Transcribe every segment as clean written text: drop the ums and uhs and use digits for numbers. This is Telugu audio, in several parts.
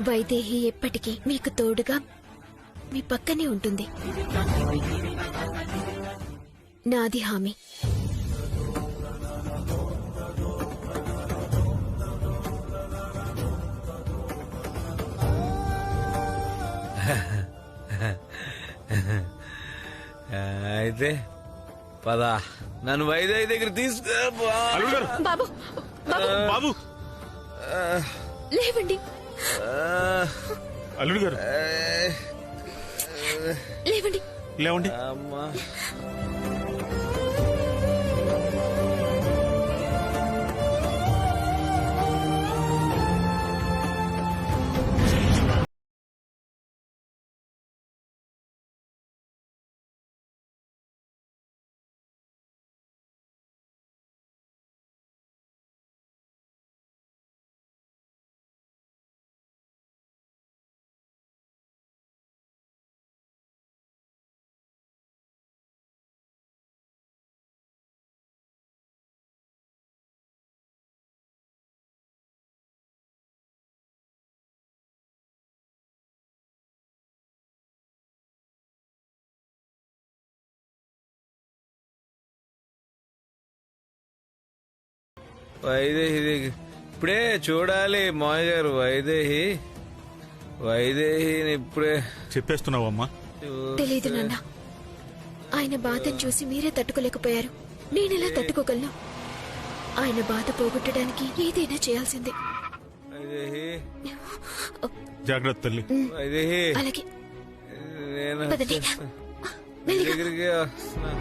వైదేహి ఎప్పటికీ మీకు తోడుగా మీ పక్కనే ఉంటుంది. నాది హామీ. అయితే పదా నన్ను వైదేహి దగ్గర తీసుకు. బాబు బాబు లేవండి. అల్లుడు గారు లేవండి. లేవండి. అమ్మా వైదేహి ఇప్పుడే చూడాలి మావయ్య గారు. వైదేహిని ఇప్పుడే చెప్పేస్తున్నావమ్మా? తెలీదు నాన్న. ఆయన బాధను చూసి మీరే తట్టుకోలేకపోయారు. నేనెలా తట్టుకోగలను? ఆయన బాధ పోగొట్టడానికి ఏదైనా చేయాల్సిందే. వైదేహి జాగ్రత్త తల్లి. వైదేహి అలాగే నేను పదండి. నీ మెల్లిగా. దగ్గరికి వస్తున్నా.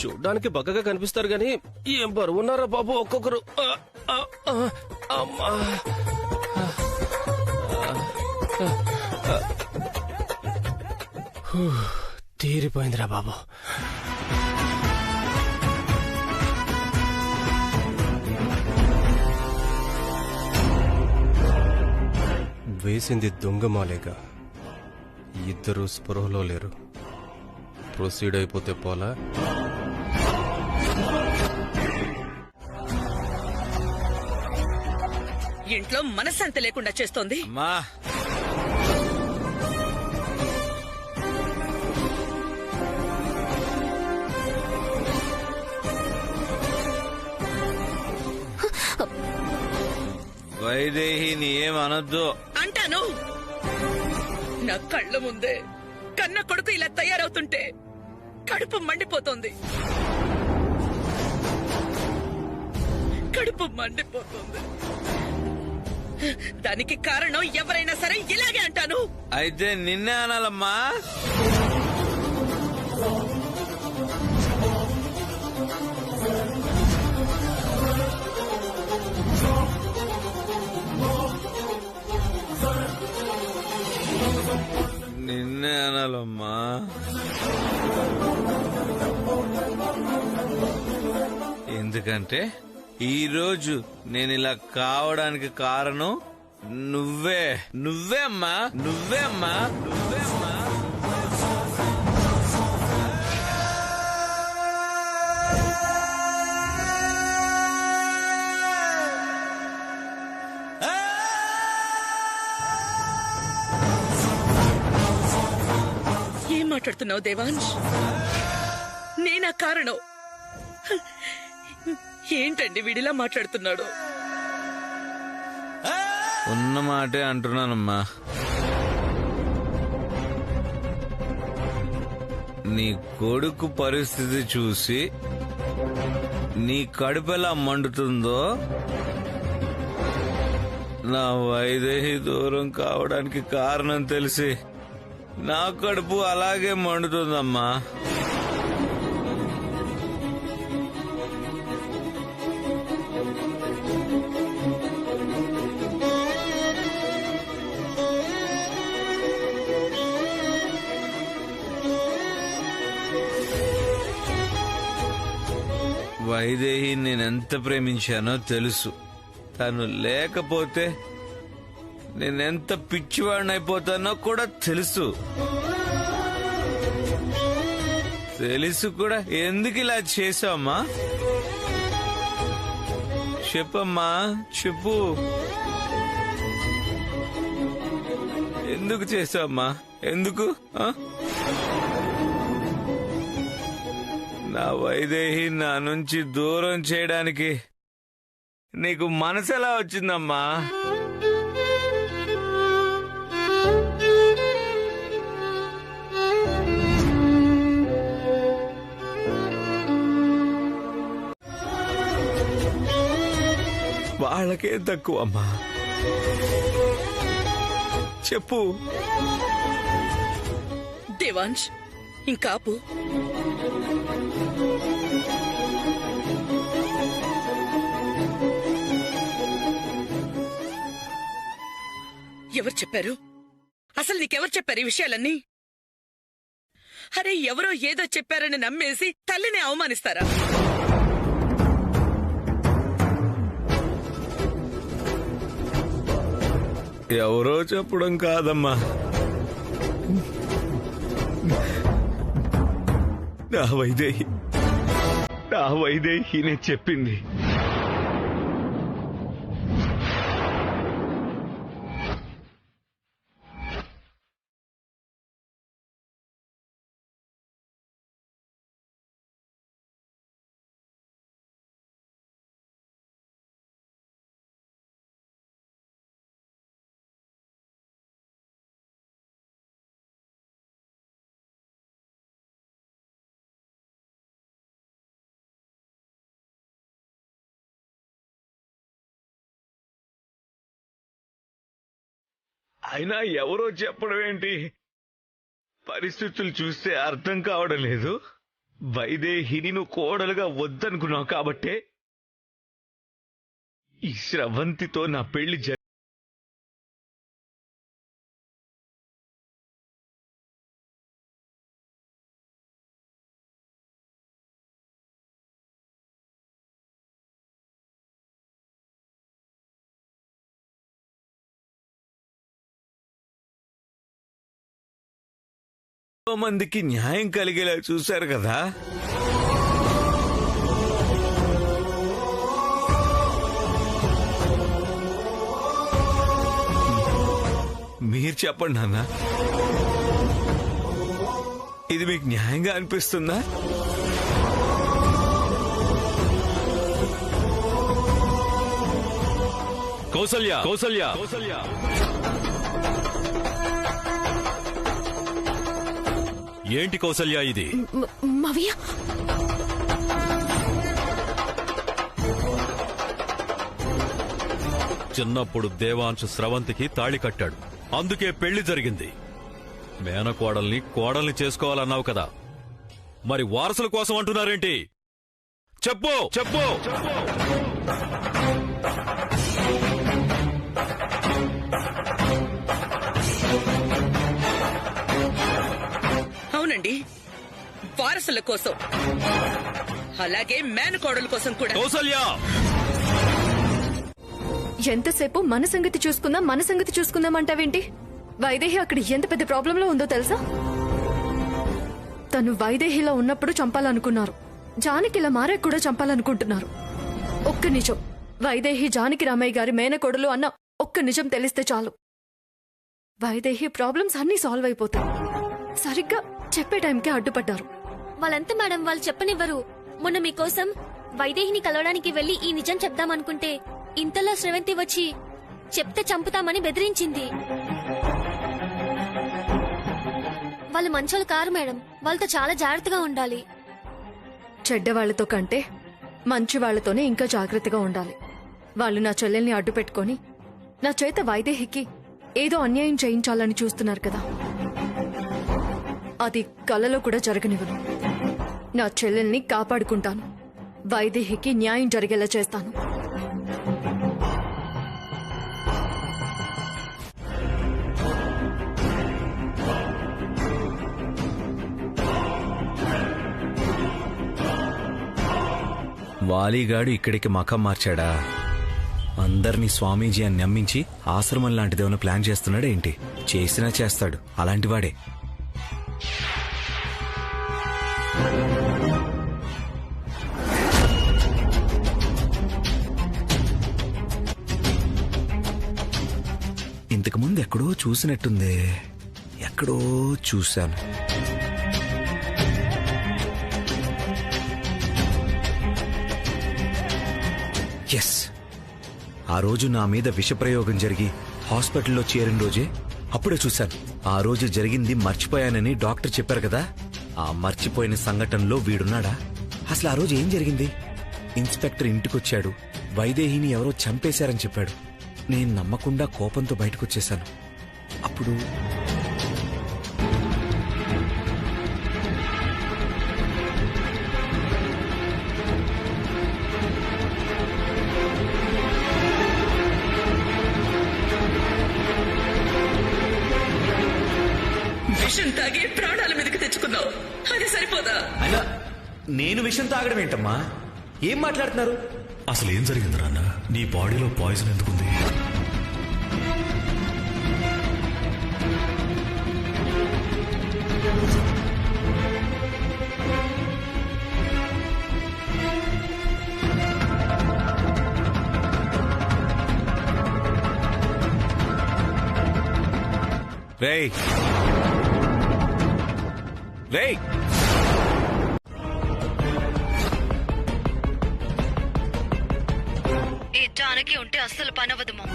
చూడ్డానికి బక్కగా కనిపిస్తారు గాని ఏం బరువున్నారా బాబు ఒక్కొక్కరు. అమ్మా తీరిపోయిందిరా బాబు. వేసింది దొంగమాలేగా. ఇద్దరు స్పృహలో లేరు. ప్రొసీడ్ అయిపోతే పోలా. ఇంట్లో మనశ్శాంతి లేకుండా చేస్తోంది. అమ్మా వైదేహిని ఏమనొద్దు అంటాను. నా కళ్ళ ముందే కన్న కొడుకు ఇలా తయారవుతుంటే కడుపు మండిపోతోంది. దానికి కారణం ఎవరైనా సరే ఇలాగే అంటాను. అయితే నిన్నే అనాలమ్మా. నిన్నే అనాలమ్మా. ఎందుకంటే ఈరోజు నేను ఇలా కావడానికి కారణం నువ్వే అమ్మా. ఏం మాట్లాడుతున్నావు దేవాంశ్? నేనా కారణం? ఏంటండి వీడిలా మాట్లాడుతున్నాడు? ఉన్న మాటే అంటున్నానమ్మా. నీ కొడుకు పరిస్థితి చూసి నీ కడుపెలా మండుతుందో నా వైదేహి దూరం కావడానికి కారణం తెలిసి నా కడుపు అలాగే మండుతుందమ్మా. వైదేహి నేనెంత ప్రేమించానో తెలుసు. తను లేకపోతే నేనెంత పిచ్చివాడినైపోతానో కూడా తెలుసు. తెలుసు కూడా ఎందుకు ఇలా చేసావమ్మా? చెప్పమ్మా, చెప్పు. ఎందుకు చేసావమ్మా? ఎందుకు? నా వైదేహి నా నుంచి దూరం చేయడానికి నీకు మనసు ఎలా వచ్చిందమ్మా? వాళ్ళకే తక్కువ అమ్మా. చెప్పు. దేవాంశ్, ఇంకాపు. ఎవరు చెప్పారు? అసలు నీకెవరు చెప్పారు ఈ విషయాలన్నీ? అరే, ఎవరో ఏదో చెప్పారని నమ్మేసి తల్లిని అవమానిస్తారా? ఎవరో చెప్పడం కాదమ్మా, నా వైదేహినే చెప్పింది. అయినా ఎవరో చెప్పడం ఏంటి? పరిస్థితులు చూస్తే అర్థం కావడం లేదు. వైదేహిని నువ్వు కోడలుగా వద్దనుకున్నావు కాబట్టే ఈ స్రవంతితో నా పెళ్లి మందికి న్యాయం కలిగేలా చూశారు కదా. మీరు చెప్పండి నాన్న, ఇది మీకు న్యాయంగా అనిపిస్తుందా? కౌసల్య, కౌసల్య, కౌసల్య. ఏంటి కౌసల్య ఇది? మావయ్య, చిన్నప్పుడు దేవాంశ్ స్రవంతికి తాళి కట్టాడు, అందుకే పెళ్లి జరిగింది. మేనకోడల్ని కోడల్ని చేసుకోవాలన్నావు కదా, మరి వారసుల కోసం అంటున్నారేంటి? చెప్పు, చెప్పు. అవునండి, వారసుల కోసం, అలాగే మేనకోడల కోసం కూడా. కౌసల్య, ఎంతసేపు మన సంగతి చూసుకుందాం అంటావేంటి? వైదేహి అక్కడ ఎంత పెద్ద ప్రాబ్లంలో ఉందో తెలుసా? తను వైదేహిలో ఉన్నప్పుడు చంపాలనుకున్నారు, జానకిలా మారే కూడా చంపాలనుకుంటున్నారు. ఒక్క నిజం, వైదేహి జానకి రామయ్య గారి మేనకోడలు అన్న ఒక్క నిజం తెలిస్తే చాలు, వైదేహి ప్రాబ్లమ్స్ అన్నీ సాల్వ్ అయిపోతాయి. సరిగ్గా చెప్పే టైంకే అడ్డుపడ్డారు. వాళ్ళంతా మేడం, వాళ్ళు చెప్పనివ్వరు. మొన్న మీకోసం వైదేహిని కలవడానికి వెళ్లి ఈ నిజం చెప్దామనుకుంటే ఇంతలో శ్రవంతి వచ్చి చెప్తే చంపుతామని బెదిరించింది. వాళ్ళు మంచోళ్ళు కారు మేడం, వాళ్ళతో చాలా జాగ్రత్తగా ఉండాలి. చెడ్డవాళ్లతో కంటే మంచి వాళ్లతోనే ఇంకా జాగ్రత్తగా ఉండాలి. వాళ్ళు నా చెల్లెల్ని అడ్డు పెట్టుకుని నా చేత వైదేహికి ఏదో అన్యాయం చేయించాలని చూస్తున్నారు కదా, అది కలలో కూడా జరగనివ్వను. నా చెల్లెల్ని కాపాడుకుంటాను, వైదేహికి న్యాయం జరిగేలా చేస్తాను. వాలీగాడు ఇక్కడికి మకం మార్చాడా? అందరినీ స్వామీజీ అని నమ్మించి ఆశ్రమం లాంటిదేమైనా ప్లాన్ చేస్తున్నాడా ఏంటి? చేసినా చేస్తాడు, అలాంటివాడే. ఇంతకుముందు ఎక్కడో చూసినట్టుంది. ఎక్కడో చూశాను. ఎస్, ఆ రోజు నా మీద విషప్రయోగం జరిగి హాస్పిటల్లో చేరిన రోజే అప్పుడే చూశాను. ఆ రోజు జరిగింది మర్చిపోయానని డాక్టర్ చెప్పారు కదా. ఆ మర్చిపోయిన సంఘటనలో వీడున్నాడా? అసలు ఆ రోజు ఏం జరిగింది? ఇన్స్పెక్టర్ ఇంటికొచ్చాడు. వైదేహిని ఎవరో చంపేశారని చెప్పాడు. నేను నమ్మకుండా కోపంతో బయటకొచ్చేశాను. అప్పుడు విషం తాగి ప్రాణాల మీదకి తెచ్చుకున్నావు. అది సరిపోదా? అయినా నేను విషం తాగడం ఏంటమ్మా? ఏం మాట్లాడుతున్నారు? అసలు ఏం జరిగింది నాన్న? నీ బాడీలో పాయిజన్ ఎందుకుంది? రేయ్ రేయ్, ఈ జానకి ఉంటే అస్సలు పనవదు మా.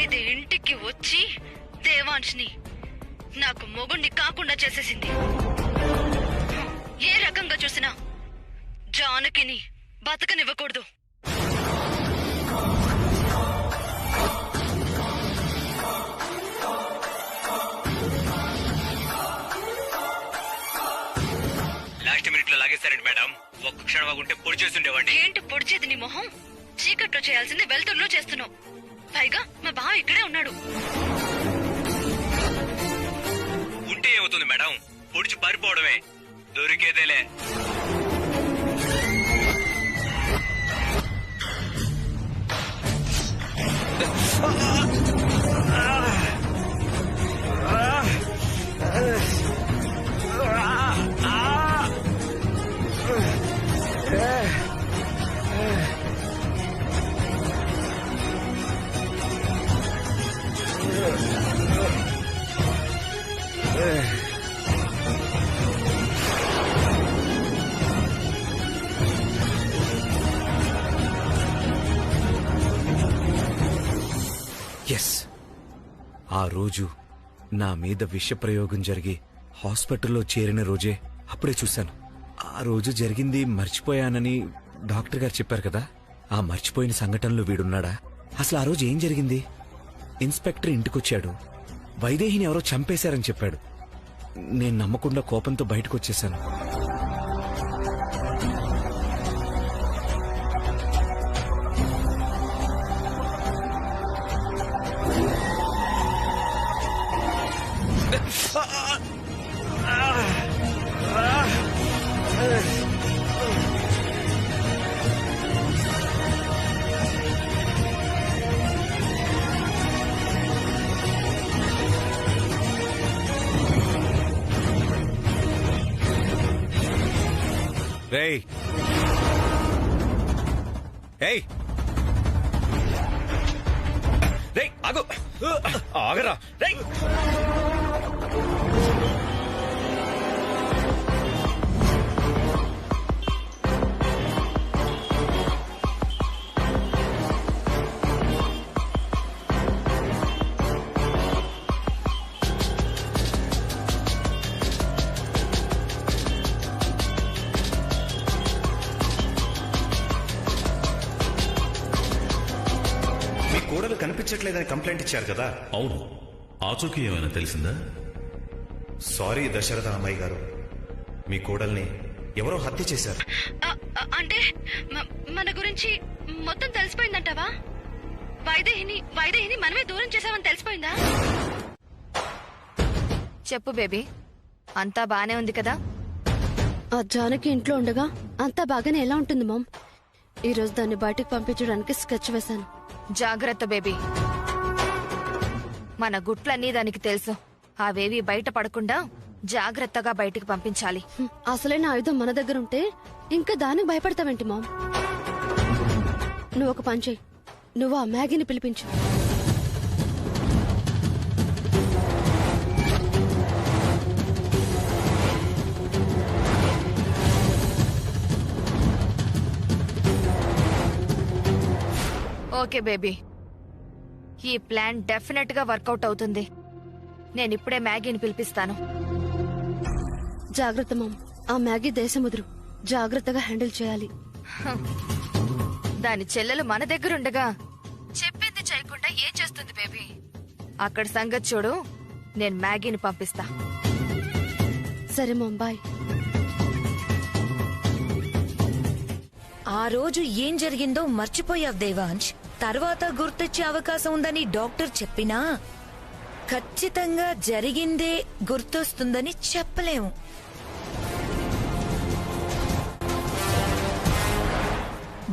ఇది ఇంటికి వచ్చి దేవాంష్ని నాకు మొగుణ్ణి కాకుండా చేసేసింది. ఏ రకంగా చూసినా జానకిని బతకనివ్వకూడదు. లాస్ట్ మినిట్ లో లాగేశారండి మేడం. ఒక్క క్షణం ఆగుంటే పొడి చేస్తుండేవాడిని. ఏంటి పొడిచేది నీ మొహం? చీకట్లో చేయాల్సింది వెళ్తుల్లో చేస్తున్నావు. పైగా మా బావ ఇక్కడే ఉన్నాడు. ఉంటే ఏమవుతుంది మేడం? పొడిచి పారిపోవడమే. దొరికేదేలే. ఎస్, ఆ రోజు నా మీద విషప్రయోగం జరిగి హాస్పిటల్లో చేరిన రోజే అప్పుడే చూశాను. ఆ రోజు జరిగింది మర్చిపోయానని డాక్టర్ గారు చెప్పారు కదా. ఆ మర్చిపోయిన సంఘటనలో వీడున్నాడా? అసలు ఆ రోజు ఏం జరిగింది? ఇన్స్పెక్టర్ ఇంటికొచ్చాడు. వైదేహిని ఎవరో చంపేశారని చెప్పాడు. నేను నమ్మకుండా కోపంతో బయటకొచ్చేశాను. రేయ్ ఏయ్ రేయ్, ఆగు, ఆగరా రేయ్. కోడలు కనిపించట్లేదని కంప్లైంట్ ఇచ్చారు కదా. అవును, ఆచూకీ ఏమైనా తెలిసిందా? సారీ దశరథ అమ్మాయి గారు, మీ కోడల్ని ఎవరో హత్య చేశారు. అంటే మన గురించి మొత్తం తెలిసిపోయిందంటావా? వైదేహిని మనమే దూరం చేసామని తెలిసిపోయిందా? చెప్పు బేబీ, అంతా బానే ఉంది కదా? ఆ జానకి ఇంట్లో ఉండగా అంతా బాగానే ఎలా ఉంటుంది మామ్? ఈ రోజు దాన్ని బయటకు పంపించడానికి స్కెచ్ వేశాను. జాగ్రత్త బేబీ, మన గుట్లన్నీ దానికి తెలుసు. అవేవి బయట పడకుండా జాగ్రత్తగా బయటికి పంపించాలి. అసలైన ఆయుధం మన దగ్గర ఉంటే ఇంకా దానికి భయపడతావేంటి మామ్? నువ్వు ఒక పని చెయ్యి, నువ్వు ఆ మ్యాగీని పిలిపించు. ఓకే బేబీ, ఈ ప్లాన్ డెఫినెట్ గా వర్కౌట్ అవుతుంది. నేను ఇప్పుడే మ్యాగీని పిలిపిస్తాను. జాగ్రత్త మామ్, ఆ మ్యాగీ దేశముదురు, జాగ్రత్తగా హ్యాండిల్ చేయాలి. దాని చెల్లెలు మన దగ్గరుండగా చెప్పింది చేయకుండా ఏం చేస్తుంది బేబీ? అక్కడ సంగతి చూడు, నేను మ్యాగీని పంపిస్తా. సరే మామ్, బాయ్. ఆ రోజు ఏం జరిగిందో మర్చిపోయావు దేవాంశ్. తర్వాత గుర్తొచ్చే అవకాశం ఉందని డాక్టర్ చెప్పినా ఖచ్చితంగా జరిగిందే గుర్తొస్తుందని చెప్పలేము.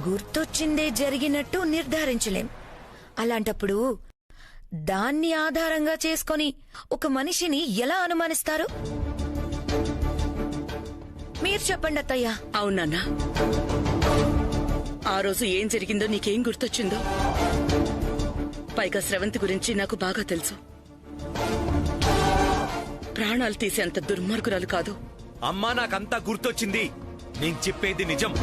గుర్తొచ్చిందే జరిగినట్టు నిర్ధారించలేం. అలాంటప్పుడు దాన్ని ఆధారంగా చేసుకొని ఒక మనిషిని ఎలా అనుమానిస్తారు? మీరు చెప్పండి అత్తయ్యా. అవునన్నా, ఆ రోజు ఏం జరిగిందో నీకేం గుర్తొచ్చిందో? పైగా స్రవంతి గురించి నాకు బాగా తెలుసు. ప్రాణాలు తీసేంత దుర్మార్గురాలు కాదు. అమ్మా, నాకంతా గుర్తొచ్చింది. నేను చెప్పేది నిజం.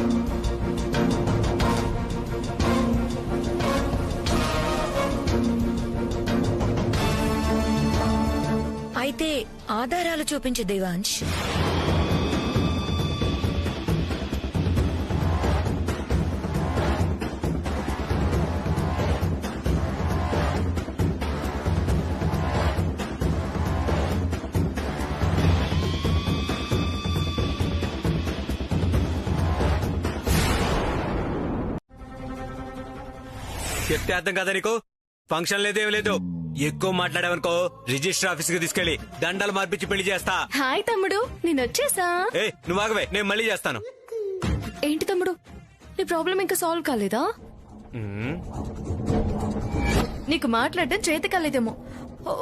అయితే ఆధారాలు చూపించు దేవాంశ్. చెప్తే అర్థం కదా నీకు? ఫంక్షన్ లేదేం లేదు. ఎక్కువ మాట్లాడావనుకో రిజిస్టర్ ఆఫీస్ కి తీసుకెళ్లి దండలు మార్పించి పెళ్లి చేస్తా. హాయ్ తమ్ముడు, నేను వచ్చేసా. ఏ నువ్వు ఆగవే, నేను మళ్ళీ చేస్తాను. ఏంటి తమ్ముడు, నీ ప్రాబ్లం ఇంకా సాల్వ్ కాలేదా? నీకు మాట్లాడడం చేతి కాలేదేమో.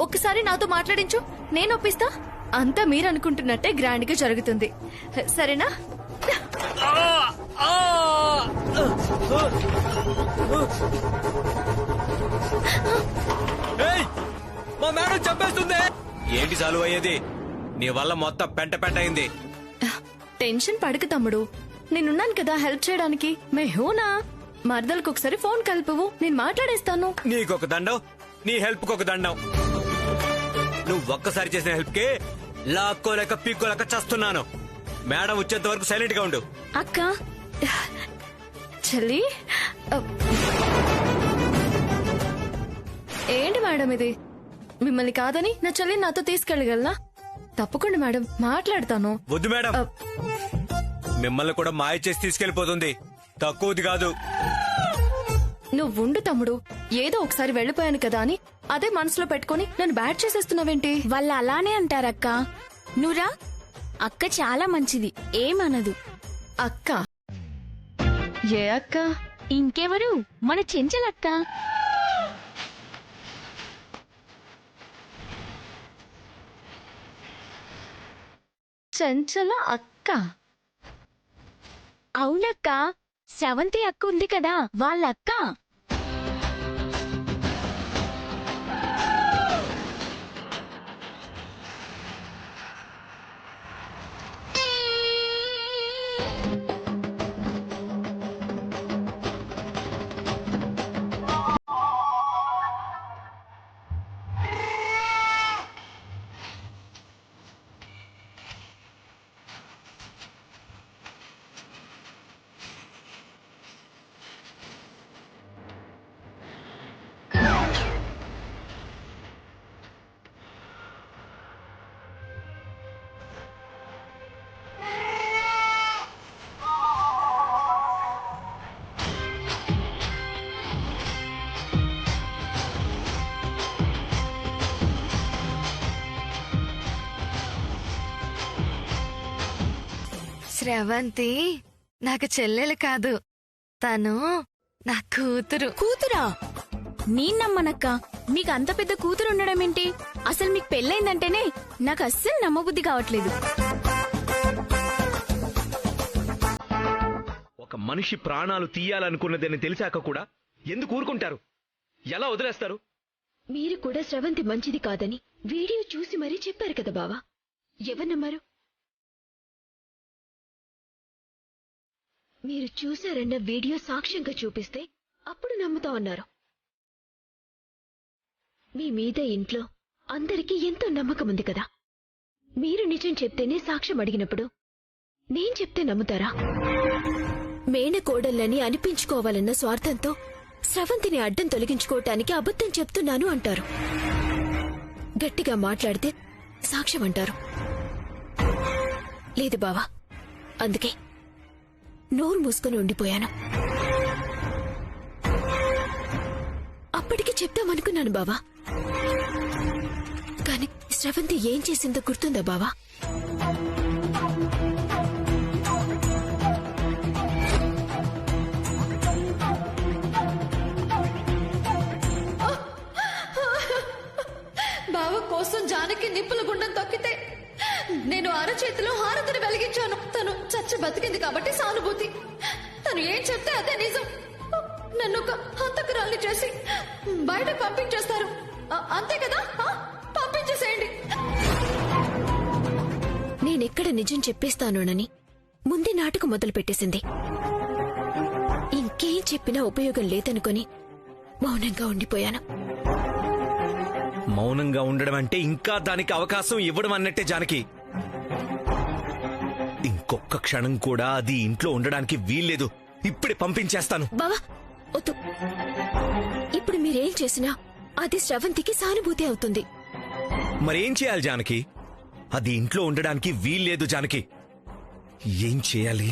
ఒక్కసారి నాతో మాట్లాడించు, నేను ఒప్పిస్తా. అంతా మీరు అనుకుంటున్నట్టే గ్రాండ్ గా జరుగుతుంది, సరేనా? మా మేడం చంపేస్తుంది. ఏంటి చాలు అయ్యేది? నీ వల్ల మొత్తం పెంట పెంట అయింది. టెన్షన్ పడక తమ్ముడు, నేనున్నాను కదా హెల్ప్ చేయడానికి. మే హూనా. మరదలకు ఒకసారి ఫోన్ కలుపువు, నేను మాట్లాడేస్తాను. నీకొక దండం, నీ హెల్ప్ కు ఒక దండం. నువ్వు ఒక్కసారి చేసిన హెల్ప్ కి లాక్కోలేక పీక్కోలేక చస్తున్నాను. మేడం వచ్చేంత వరకు సైలెంట్ గా ఉండు. అక్క, చెల్లి, ఏంటి మేడం ఇది? మిమ్మల్ని కాదని నా చెల్లిని నాతో తీసుకెళ్ళగలనా? తప్పకుండా మేడం, మాట్లాడతాను. వద్దు మేడం, మిమ్మల్ని కూడా మాయ చేసి తీసుకెళ్లిపోతుంది. తక్కువది కాదు. నువ్వుండు తమ్ముడు, ఏదో ఒకసారి వెళ్లిపోయాను కదా అని అదే మనసులో పెట్టుకుని నన్ను బ్యాడ్ చేసేస్తున్నావేంటి? వాళ్ళు అలానే అంటారక్క. నువ్వురా, అక్క చాలా మంచిది, ఏమనదు. అక్క? ఏ అక్క? ఇంకెవరు, మన చెంచలక్క. చంచల అక్క? అవునక్క, శ్రవంతి అక్క ఉంది కదా, వాళ్ళక్క. శ్రవంతి నాకు చెల్లెలు కాదు, తను నా కూతురు. కూతురా? నమ్మనక్క, మీకు అంత పెద్ద కూతురు ఉండడం ఏంటి? అసలు మీకు పెళ్ళైందంటేనే నాకు అస్సలు నమ్మబుద్ధి కావట్లేదు. ఒక మనిషి ప్రాణాలు తీయాలనుకున్నదని తెలిసాక కూడా ఎందుకు ఊరుకుంటారు? ఎలా వదిలేస్తారు? మీరు కూడా స్రవంతి మంచిది కాదని వీడియో చూసి మరీ చెప్పారు కదా బావా. ఎవరు నమ్మారు? మీరు చూశారన్న వీడియో సాక్ష్యంగా చూపిస్తే అప్పుడు నమ్ముతామన్నారు. మీ మీద ఇంట్లో అందరికీ ఎంతో నమ్మకం ఉంది కదా. మీరు నిజం చెప్తేనే సాక్ష్యం అడిగినప్పుడు నేను చెప్తే నమ్ముతారా? మేనకోడళ్ళని అనిపించుకోవాలన్న స్వార్థంతో స్రవంతిని అడ్డం తొలగించుకోవటానికి అబద్ధం చెప్తున్నాను అంటారు. గట్టిగా మాట్లాడితే సాక్ష్యం అంటారు. లేదు బావా, అందుకే నోరు మూసుకొని ఉండిపోయాను. అప్పటికి చెప్తామనుకున్నాను బావా, కానీ స్రవంతి ఏం చేసిందో గుర్తుందా బావా? బావ కోసం జానకి నిప్పుల గుండం తొక్కితే నేను అరచేతిలో హారతిని వెలిగించాను. తను చచ్చ బతికింది కాబట్టి సానుభూతి. తను ఏం చెప్తే అదే నిజం. నన్ను ఒక హంతకురాల్ని చేసి బయట పంపించేస్తారు. అంతే కదా? పంపించేసేయండి. నేనెక్కడ నిజం చెప్పేస్తానోనని ముందే నాటకం మొదలు పెట్టేసింది. ఇంకేం చెప్పినా ఉపయోగం లేదనుకొని మౌనంగా ఉండిపోయాను. మౌనంగా ఉండడం అంటే ఇంకా దానికి అవకాశం ఇవ్వడం అన్నట్టే జానకి. ఇంకొక క్షణం కూడా అది ఇంట్లో ఉండడానికి వీల్లేదు. ఇప్పుడే పంపించేస్తాను. బావా వద్దు. ఇప్పుడు మీరేం చేసినా అది స్రవంతికి సానుభూతి అవుతుంది. మరేం చేయాలి జానకి? అది ఇంట్లో ఉండడానికి వీల్లేదు జానకి. ఏం చేయాలి?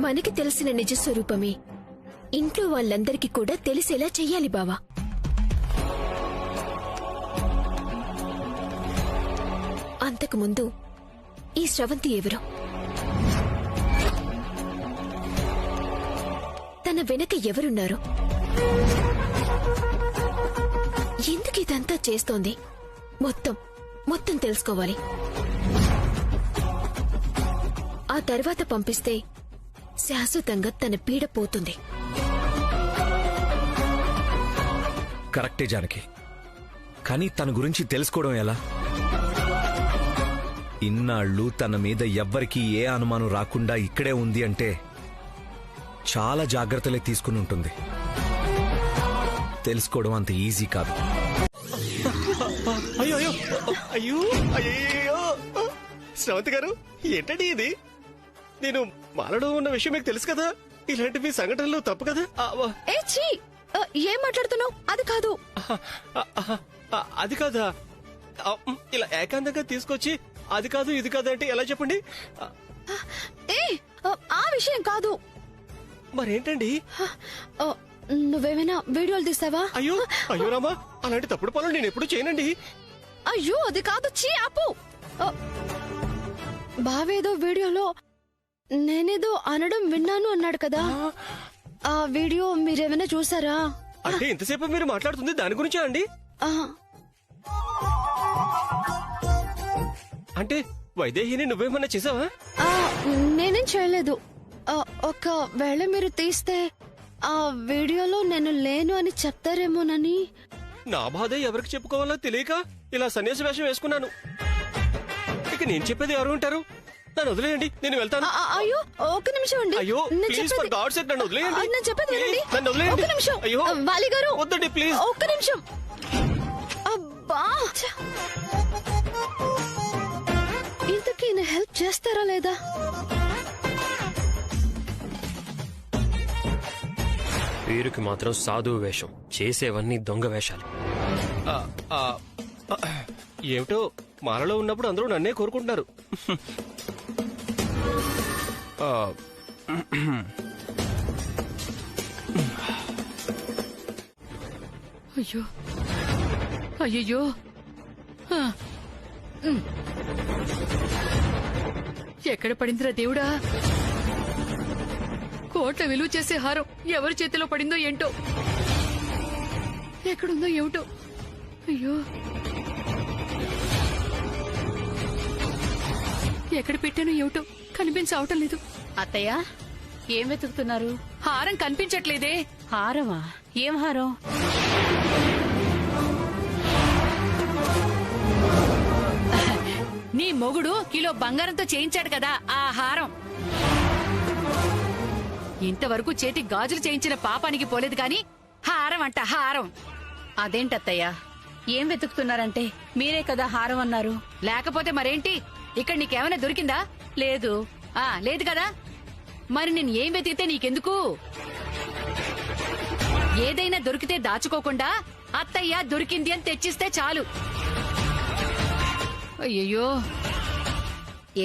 మనకి తెలిసిన నిజ స్వరూపమే ఇంట్లో వాళ్ళందరికీ కూడా తెలిసేలా చెయ్యాలి బావా. అంతకుముందు ఈ స్రవంతి ఎవరు? తన వెనక ఎవరున్నారు? ఎందుకు ఇదంతా చేస్తోంది? మొత్తం తెలుసుకోవాలి. ఆ తర్వాత పంపిస్తే శాశ్వతంగా తన పీడ పోతుంది. కరెక్టే జానకి, కానీ తన గురించి తెలుసుకోవడం ఎలా? ఇన్నాళ్ళు తన మీద ఎవ్వరికీ ఏ అనుమానం రాకుండా ఇక్కడే ఉంది అంటే చాలా జాగ్రత్తలే తీసుకుని ఉంటుంది. తెలుసుకోవడం అంత ఈజీ కాదు. అయ్యో అయ్యో అయ్యో అయ్యో శ్రవంతి గారు, ఏంటండి ఇది? నేను మారడం ఉన్న విషయం మీకు తెలుసు కదా. ఇలాంటివి సంఘటనలు తప్పు కదా. ఏం మాట్లాడుతున్నావు? అది కాదు. అది కాదా? ఇలా ఏకాంతంగా తీసుకొచ్చి అది కాదు ఇది కాదు అంటే ఎలా చెప్పండి? ఆ విషయం కాదు. మరేంటండి? నువ్వేమైనా వీడియోలు తీస్తావా? అయ్యో అయ్యో రామా, అలాంటి తప్పుడు పనులు నేను ఎప్పుడు చేయనండి. అయ్యో అది కాదు. ఆపు. బావేదో వీడియోలో నేనేదో అనడం విన్నాను అన్నాడు కదా. ఆ వీడియో మీరేమైనా చూసారా? అంటే ఇంతసేపు మీరు మాట్లాడుతుంది దాని గురించా అండి? అంటే వైదేహిని నువ్వేమన్నా చేసావా? నేనేం చేయలేదు. ఒకవేళ మీరు తీస్తే ఆ వీడియోలో నేను లేను అని చెప్తారేమోనని. నా బాధ ఎవరికి చెప్పుకోవాలో తెలియక ఇలా సన్యాసి వేషం వేసుకున్నాను. ఇక నేను చెప్పేది ఎవరు ఉంటారు? నన్ను వదిలేయండి, నేను వెళ్తాను. అయ్యో ఒక్క నిమిషం అండి. అయ్యో ప్లీజ్ ఫర్ గాడ్ సేక్ నన్ను వదిలేయండి. నేను చెప్పేది వినండి. నన్ను వదిలేయండి. ఒక్క నిమిషం. అయ్యో వాలి గారు వద్దండి ప్లీజ్. ఒక్క నిమిషం. అబ్బా, ఇంతకీ నేను హెల్ప్ చేస్తారా లేదా? వీరికి మాత్రం సాధువు వేషం, చేసేవన్నీ దొంగ వేషాలు. ఏమిటో మాలలో ఉన్నప్పుడు అందరూ నన్నే కోరుకుంటున్నారు. అయ్యో అయ్యో, ఎక్కడ పడిందిరా దేవుడా? కోట్ల విలువ చేసే హారం ఎవరి చేతిలో పడిందో ఏంటో, ఎక్కడుందో ఏమిటో. అయ్యో, ఎక్కడ పెట్టానో ఏమిటో కనిపించవటం లేదు. అత్తయ్య ఏం వెతుకుతున్నారు? హారం కనిపించట్లేదే. హారమా? ఏం హారం? నీ మొగుడు కిలో బంగారంతో చేయించాడు కదా ఆ హారం. ఇంతవరకు చేతి గాజులు చేయించిన పాపానికి పోలేదు కాని హారం అంట హారం. అదేంటత్తయ్య ఏం వెతుకుతున్నారంటే మీరే కదా హారం అన్నారు. లేకపోతే మరేంటి? ఇక్కడ నీకేమైనా దొరికిందా? లేదు. లేదు కదా, మరి నేను ఏం వెతికితే నీకెందుకు? ఏదైనా దొరికితే దాచుకోకుండా అత్తయ్య దొరికింది అని తెచ్చిస్తే చాలు. అయ్యయ్యో,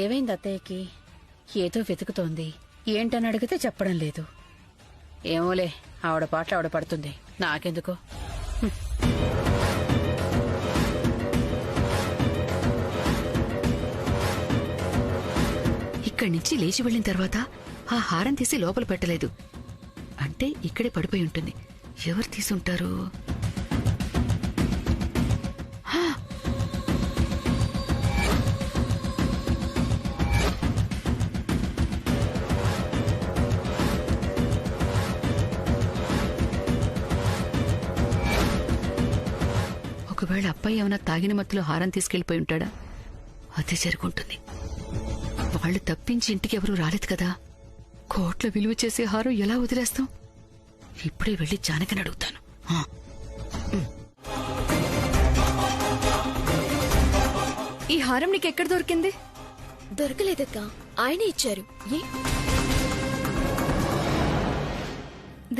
ఏమైంది అత్తయ్యకి? ఏదో వెతుకుతోంది. ఏంటని అడిగితే చెప్పడం లేదు. ఏమోలే, ఆవిడ పాటలు ఆవిడ పడుతుంది, నాకెందుకు. ఇక్కడి నుంచి లేచి వెళ్లిన తర్వాత ఆ హారం తీసి లోపల పెట్టలేదు అంటే ఇక్కడే పడిపోయి ఉంటుంది. ఎవరు తీసుంటారు? ఒకవేళ అబ్బాయి ఏమైనా తాగిన మత్తులో హారం తీసుకెళ్లిపోయి ఉంటాడా? అదే జరుగుంటుంది. వాళ్ళు తప్పించి ఇంటికి ఎవరూ రాలేదు కదా. కోట్ల విలువ చేసే హారం ఎలా వదిలేస్తాం? ఇప్పుడే వెళ్లి జానకిని అడుగుతాను. ఈ హారం నీకెక్కడ దొరికింది? దొరకలేదక్క, ఆయనే ఇచ్చారు. ఏ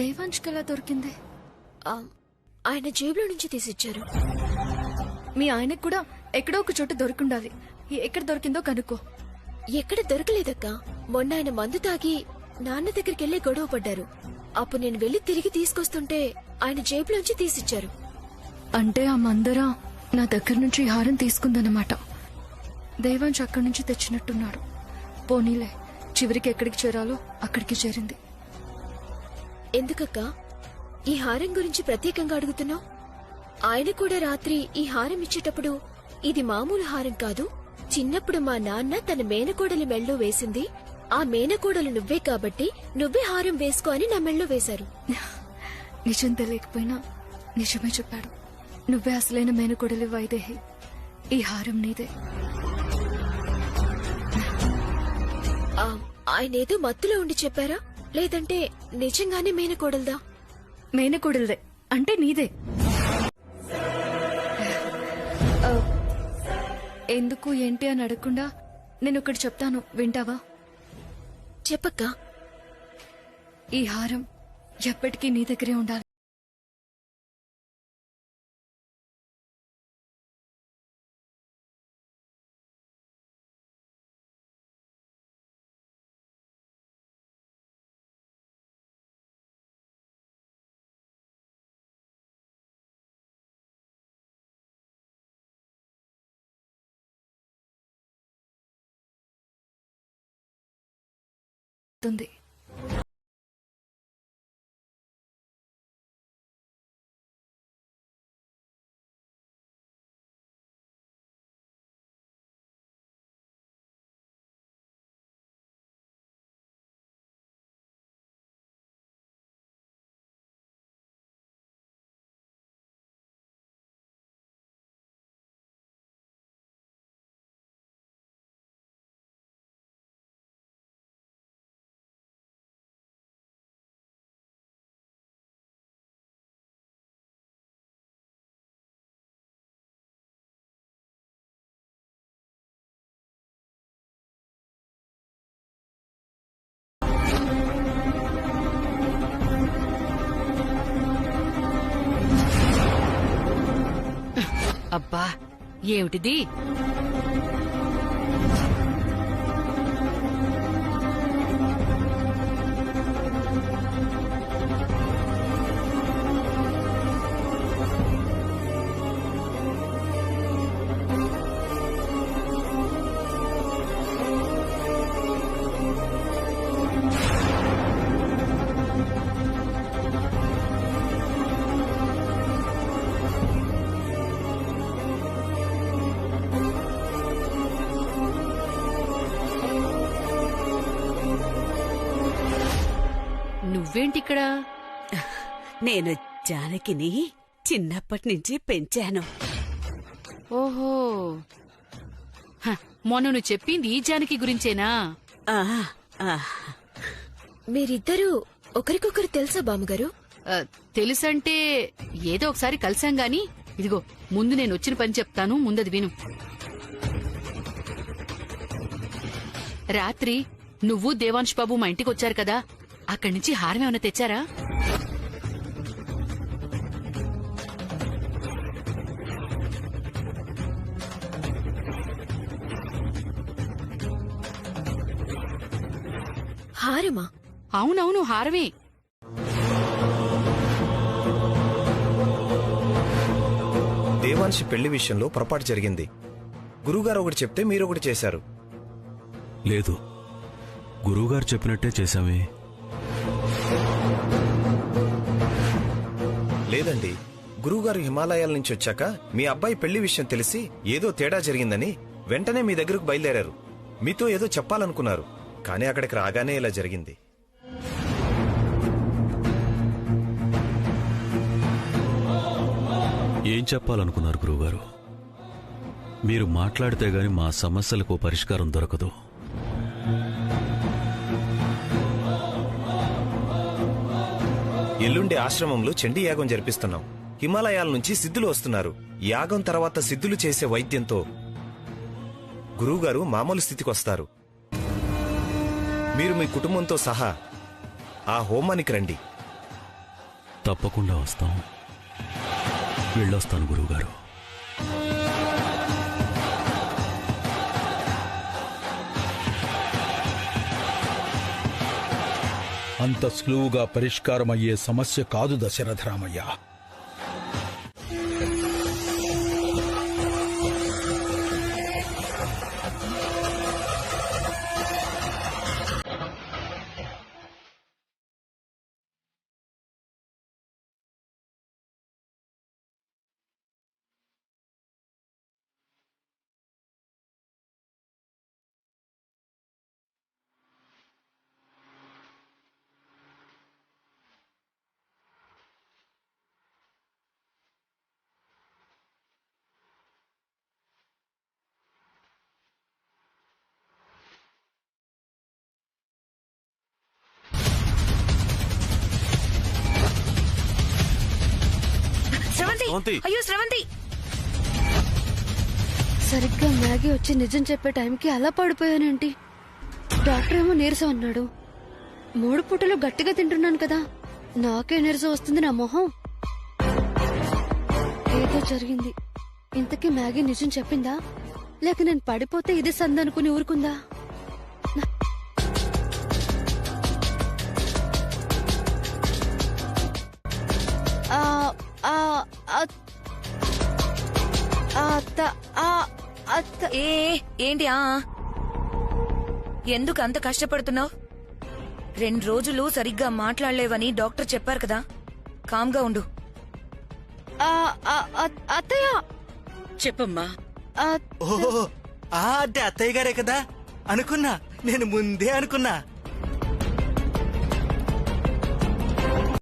దేవాంష్కి ఎలా దొరికింది? ఆయన జేబులో నుంచి తీసిచ్చారు. మీ ఆయనకు కూడా ఎక్కడో ఒక చోట దొరికిండాలి. ఎక్కడ దొరికిందో కనుక్కో. ఎక్కడ దొరకలేదక్క. మొన్న ఆయన మందు తాగి నాన్న దగ్గరికెళ్లే గొడవ పడ్డారు. అప్పుడు నేను వెళ్లి తిరిగి తీసుకొస్తుంటే ఆయన జేబులోంచి తీసిచ్చారు. అంటే ఆ మందర నా దగ్గర నుంచి ఈ హారం తీసుకుందన్నమాట. దేవాంశ్ అక్కడి నుంచి తెచ్చినట్టున్నాడు. పోనీలే, చివరికి ఎక్కడికి చేరాలో అక్కడికి చేరింది. ఎందుకక్క ఈ హారం గురించి ప్రత్యేకంగా అడుగుతున్నావు? ఆయన కూడా రాత్రి ఈ హారం ఇచ్చేటప్పుడు ఇది మామూలు హారం కాదు, చిన్నప్పుడు మా నాన్న తన మేనకోడలి మెళ్ళో వేసింది, ఆ మేనకోడలు నువ్వే కాబట్టి నువ్వే హారం వేసుకో అని నా మెళ్ళో వేశారు. నిజం తెలియకపోయినా నిజమే చెప్పాడు. నువ్వే అసలైన మేనకోడలి వైదేహి. ఈ హారం నీదే. ఆయనేదో మత్తులో ఉండి చెప్పారా, లేదంటే నిజంగానే మేనకోడల్దా? మేనకోడలదే అంటే నీదే. ఎందుకు ఏంటి అని అడగకుండా నేను ఒకటి చెప్తాను, వింటావా? చెప్పక్కా. ఈ హారం ఎప్పటికీ నీ దగ్గరే ఉండాలి. ఉంది. అబ్బా, ఏమిటిది? నువ్వేంటిక్కడ? నేను జానకిని చిన్నప్పటి నుంచి పెంచాను. ఓహో, మొన్న నువ్వు చెప్పింది ఈ జానకి గురించేనా? మీరిద్దరూ ఒకరికొకరు తెలుసా బామ్మగారు? తెలుసంటే ఏదో ఒకసారి కలిసాం గాని, ఇదిగో ముందు నేను వచ్చిన పని చెప్తాను, ముందది విను. రాత్రి నువ్వు దేవాంశ్ బాబు మా ఇంటికి వచ్చారు కదా, అక్కడి నుంచి హారం ఏమైనా తెచ్చారా? హారమా? అవునవును, హారమే. దేవాంశి పెళ్లి విషయంలో పొరపాటు జరిగింది. గురువుగారు ఒకటి చెప్తే మీరొకటి చేశారు. లేదు, గురువుగారు చెప్పినట్టే చేశామే. లేదండి, గురువుగారు హిమాలయాల నుంచి వచ్చాక మీ అబ్బాయి పెళ్లి విషయం తెలిసి ఏదో తేడా జరిగిందని వెంటనే మీ దగ్గరకు బయలుదేరారు. మీతో ఏదో చెప్పాలనుకున్నారు, కానీ అక్కడికి రాగానే ఇలా జరిగింది. ఏం చెప్పాలనుకున్నారు గురువుగారు? మీరు మాట్లాడితే గాని మా సమస్యలకు పరిష్కారం దొరకదు. ఎల్లుండి ఆశ్రమంలో చండీ యాగం జరిపిస్తున్నాం. హిమాలయాల నుంచి సిద్ధులు వస్తున్నారు. యాగం తర్వాత సిద్ధులు చేసే వైద్యంతో గురువుగారు మామూలు స్థితికి వస్తారు. మీరు మీ కుటుంబంతో సహా ఆ హోమానికి రండి. తప్పకుండా వస్తాం. వెళ్ళొస్తాను గురువుగారు. అంత సులువుగా పరిష్కారమయ్యే సమస్య కాదు దశరథరామయ్య. అయ్యో శ్రవంతి! సరిగ్గా మ్యాగీ వచ్చి నిజం చెప్పే టైంకి అలా పడిపోయానేంటి? డాక్టర్ ఏమో నీరసం అన్నాడు. 3 పూటలు గట్టిగా తింటున్నాను కదా, నాకే నీరసం వస్తుంది నా మొహం. ఏదో జరిగింది. ఇంతకీ మ్యాగీ నిజం చెప్పిందా, లేక నేను పడిపోతే ఇది సందనుకుని ఊరుకుందా? ఏంటి ఎందుకు అంత కష్టపడుతున్నావు? 2 రోజులు సరిగ్గా మాట్లాడలేవని డాక్టర్ చెప్పారు కదా, కామ్గా ఉండు. అత్తయ్య చెప్పమ్మా. ఓహో, అంటే అత్తయ్య గారే కదా అనుకున్నా. నేను ముందే అనుకున్నా.